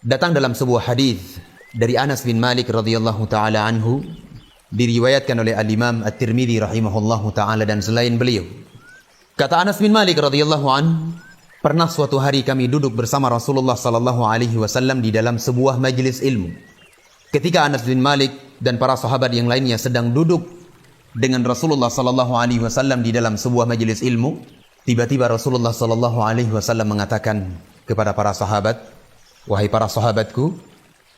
Datang dalam sebuah hadis dari Anas bin Malik radhiyallahu taala anhu, diriwayatkan oleh Al-Imam At-Tirmidzi rahimahullahu taala dan selain beliau. Kata Anas bin Malik radhiyallahu an, pernah suatu hari kami duduk bersama Rasulullah sallallahu alaihi wasallam di dalam sebuah majelis ilmu. Ketika Anas bin Malik dan para sahabat yang lainnya sedang duduk dengan Rasulullah sallallahu alaihi wasallam di dalam sebuah majelis ilmu, tiba-tiba Rasulullah sallallahu alaihi wasallam mengatakan kepada para sahabat, "Wahai para sahabatku,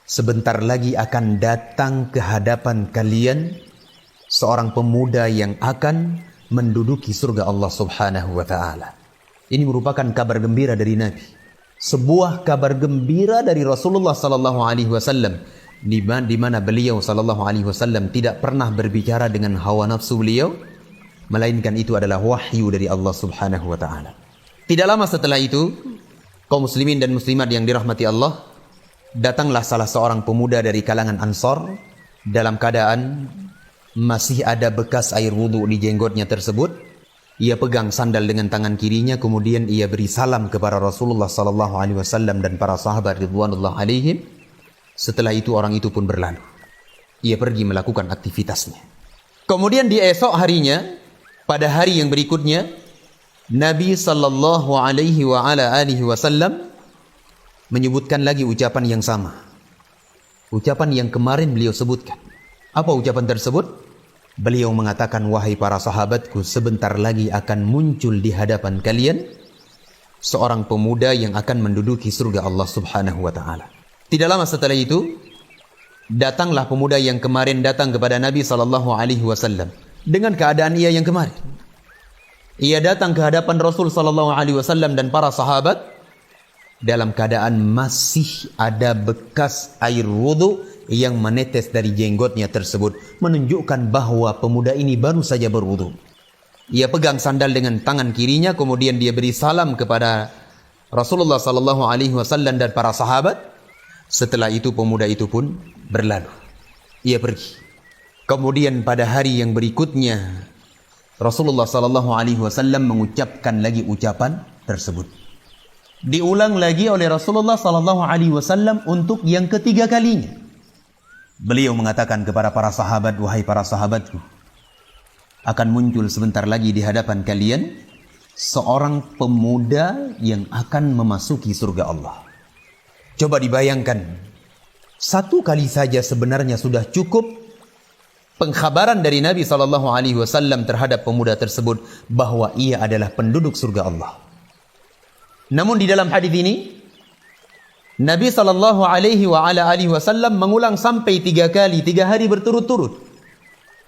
sebentar lagi akan datang ke hadapan kalian seorang pemuda yang akan menduduki surga Allah Subhanahu wa taala." Ini merupakan kabar gembira dari Nabi. Sebuah kabar gembira dari Rasulullah sallallahu alaihi wasallam di mana beliau sallallahu alaihi wasallam tidak pernah berbicara dengan hawa nafsu beliau, melainkan itu adalah wahyu dari Allah Subhanahu wa taala. Tidak lama setelah itu, kaum muslimin dan muslimat yang dirahmati Allah, datanglah salah seorang pemuda dari kalangan Ansar dalam keadaan masih ada bekas air wudhu di jenggotnya tersebut. Ia pegang sandal dengan tangan kirinya, kemudian ia beri salam kepada Rasulullah sallallahu alaihi wasallam dan para sahabat ridwanullah alaihim. Setelah itu orang itu pun berlalu. Ia pergi melakukan aktivitasnya. Kemudian di esok harinya, pada hari yang berikutnya, Nabi sallallahu alaihi wa ala alihi wasallam menyebutkan lagi ucapan yang sama. Ucapan yang kemarin beliau sebutkan. Apa ucapan tersebut? Beliau mengatakan, "Wahai para sahabatku, sebentar lagi akan muncul di hadapan kalian seorang pemuda yang akan menduduki surga Allah Subhanahu wa taala." Tidak lama setelah itu, datanglah pemuda yang kemarin datang kepada Nabi sallallahu alaihi wasallam dengan keadaan ia yang kemarin. Ia datang ke hadapan Rasul sallallahu alaihi wasallam dan para sahabat dalam keadaan masih ada bekas air wudhu yang menetes dari jenggotnya tersebut, menunjukkan bahwa pemuda ini baru saja berwudhu. Ia pegang sandal dengan tangan kirinya, kemudian dia beri salam kepada Rasulullah sallallahu alaihi wasallam dan para sahabat. Setelah itu pemuda itu pun berlalu. Ia pergi. Kemudian pada hari yang berikutnya, Rasulullah sallallahu alaihi wasallam mengucapkan lagi ucapan tersebut. Diulang lagi oleh Rasulullah sallallahu alaihi wasallam untuk yang ketiga kalinya. Beliau mengatakan kepada para sahabat, "Wahai para sahabatku, akan muncul sebentar lagi di hadapan kalian seorang pemuda yang akan memasuki surga Allah." Coba dibayangkan, satu kali saja sebenarnya sudah cukup pengkhabaran dari Nabi SAW terhadap pemuda tersebut bahwa ia adalah penduduk surga Allah. Namun di dalam hadis ini, Nabi SAW mengulang sampai 3 kali, 3 hari berturut-turut.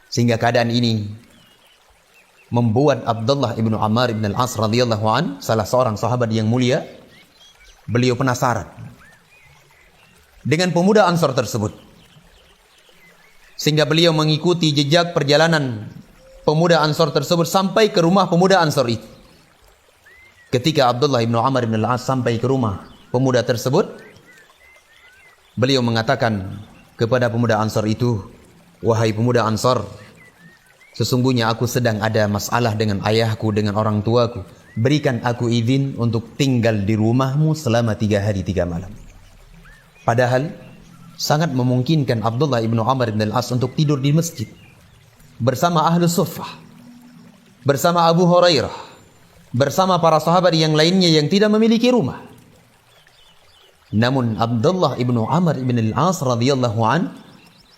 Sehingga keadaan ini membuat Abdullah ibnu Ammar ibn al-As radhiyallahu an, salah seorang sahabat yang mulia, beliau penasaran dengan pemuda Ansar tersebut. Sehingga beliau mengikuti jejak perjalanan pemuda Ansar tersebut sampai ke rumah pemuda Ansar itu. Ketika Abdullah ibnu Ammar ibn al-As sampai ke rumah pemuda tersebut, beliau mengatakan kepada pemuda Ansar itu, "Wahai pemuda Ansar, sesungguhnya aku sedang ada masalah dengan ayahku, dengan orang tuaku. Berikan aku izin untuk tinggal di rumahmu selama 3 hari 3 malam." Padahal sangat memungkinkan Abdullah ibnu Ammar ibn al-As untuk tidur di masjid bersama ahlu suffah, bersama Abu Hurairah, bersama para sahabat yang lainnya yang tidak memiliki rumah. Namun Abdullah ibnu Ammar ibn al-As radhiyallahu an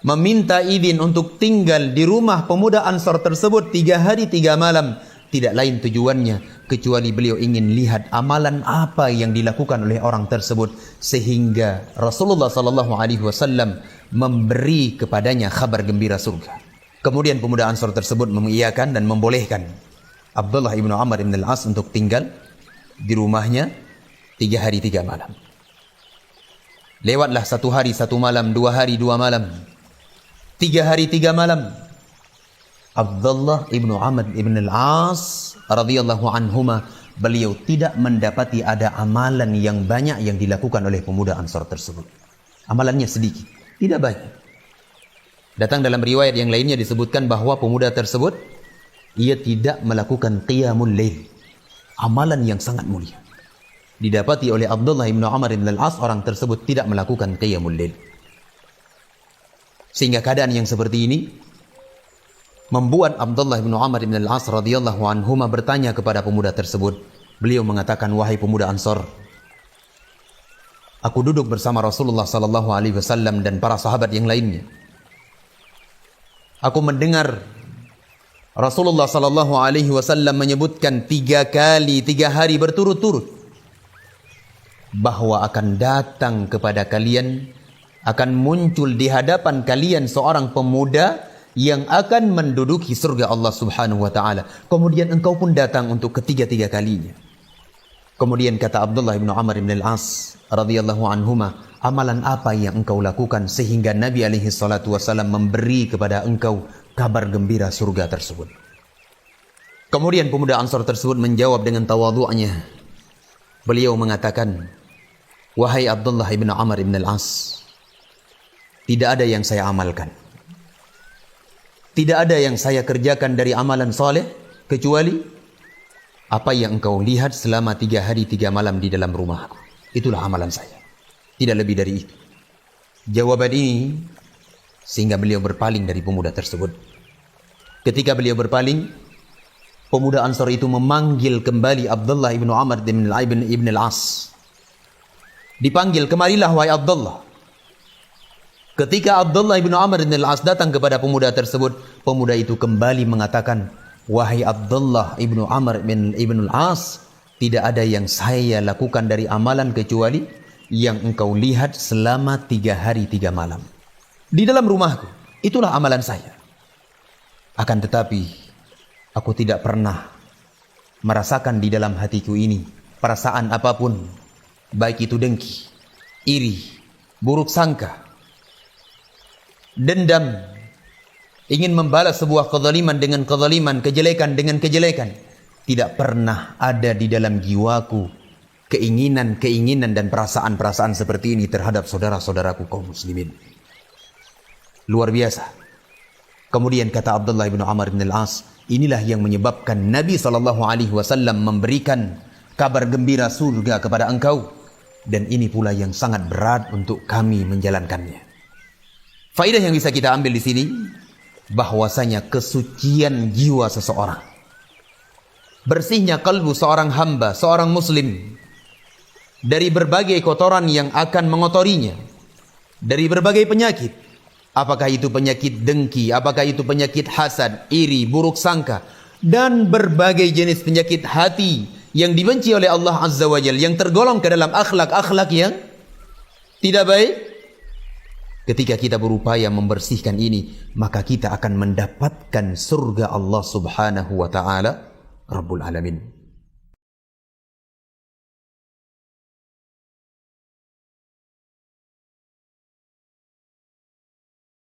meminta izin untuk tinggal di rumah pemuda Ansar tersebut 3 hari 3 malam. Tidak lain tujuannya kecuali beliau ingin lihat amalan apa yang dilakukan oleh orang tersebut, sehingga Rasulullah sallallahu alaihi wasallam memberi kepadanya kabar gembira surga. Kemudian pemuda Ansar tersebut mengiyakan dan membolehkan Abdullah ibnu Ammar ibn al-As untuk tinggal di rumahnya 3 hari 3 malam. Lewatlah 1 hari 1 malam, 2 hari 2 malam, 3 hari 3 malam. Abdullah ibnu Amr ibn al-As radhiyallahu anhuma, beliau tidak mendapati ada amalan yang banyak yang dilakukan oleh pemuda Ansar tersebut. Amalannya sedikit, tidak banyak. Datang dalam riwayat yang lainnya disebutkan bahwa pemuda tersebut, ia tidak melakukan qiyamul lail, amalan yang sangat mulia. didapati oleh Abdullah bin Umar bin Al-As, orang tersebut tidak melakukan qiyamul lail. Sehingga keadaan yang seperti ini membuat Abdullah bin Umar bin Al-As radhiyallahu anhuma bertanya kepada pemuda tersebut. Beliau mengatakan, wahai pemuda Ansor, aku duduk bersama Rasulullah sallallahu alaihi wasallam dan para sahabat yang lainnya. Aku mendengar Rasulullah sallallahu alaihi wasallam menyebutkan 3 hari berturut-turut bahwa akan datang kepada kalian, akan muncul di hadapan kalian seorang pemuda yang akan menduduki surga Allah Subhanahu wa taala. Kemudian engkau pun datang untuk ketiga-tiga kalinya. Kemudian kata Abdullah bin Umar bin Al-As radhiyallahu anhuma, amalan apa yang engkau lakukan sehingga Nabi alaihi salatu wasallam memberi kepada engkau kabar gembira surga tersebut? Kemudian pemuda Ansar tersebut menjawab dengan tawadhu'nya. Beliau mengatakan, wahai Abdullah bin Umar bin Al-As, tidak ada yang saya amalkan, tidak ada yang saya kerjakan dari amalan soleh kecuali apa yang engkau lihat selama 3 hari 3 malam di dalam rumahku. Itulah amalan saya, tidak lebih dari itu. Jawaban ini sehingga beliau berpaling dari pemuda tersebut. Ketika beliau berpaling, pemuda Ansar itu memanggil kembali Abdullah bin Umar bin Al-As. Dipanggil, kemarilah wahai Abdullah. Ketika Abdullah bin Umar bin Al-As datang kepada pemuda tersebut, pemuda itu kembali mengatakan, wahai Abdullah ibnu Amr bin Al-As, tidak ada yang saya lakukan dari amalan kecuali yang engkau lihat selama 3 hari 3 malam di dalam rumahku. Itulah amalan saya. Akan tetapi aku tidak pernah merasakan di dalam hatiku ini perasaan apapun, baik itu dengki, iri, buruk sangka, dendam, ingin membalas sebuah kezaliman dengan kezaliman, kejelekan dengan kejelekan. Tidak pernah ada di dalam jiwaku keinginan dan perasaan-perasaan seperti ini terhadap saudara-saudaraku kaum muslimin. Luar biasa. Kemudian kata Abdullah bin Umar bin Al-As, inilah yang menyebabkan Nabi SAW memberikan kabar gembira surga kepada engkau, dan ini pula yang sangat berat untuk kami menjalankannya. Faedah yang bisa kita ambil di sini, bahwasanya kesucian jiwa seseorang, bersihnya kalbu seorang hamba, seorang muslim, dari berbagai kotoran yang akan mengotorinya, dari berbagai penyakit, apakah itu penyakit dengki, apakah itu penyakit hasad, iri, buruk sangka, dan berbagai jenis penyakit hati yang dibenci oleh Allah Azza wa Jalla, yang tergolong ke dalam akhlak-akhlak yang tidak baik. Ketika kita berupaya membersihkan ini, maka kita akan mendapatkan surga Allah Subhanahu wa taala Rabbul Alamin.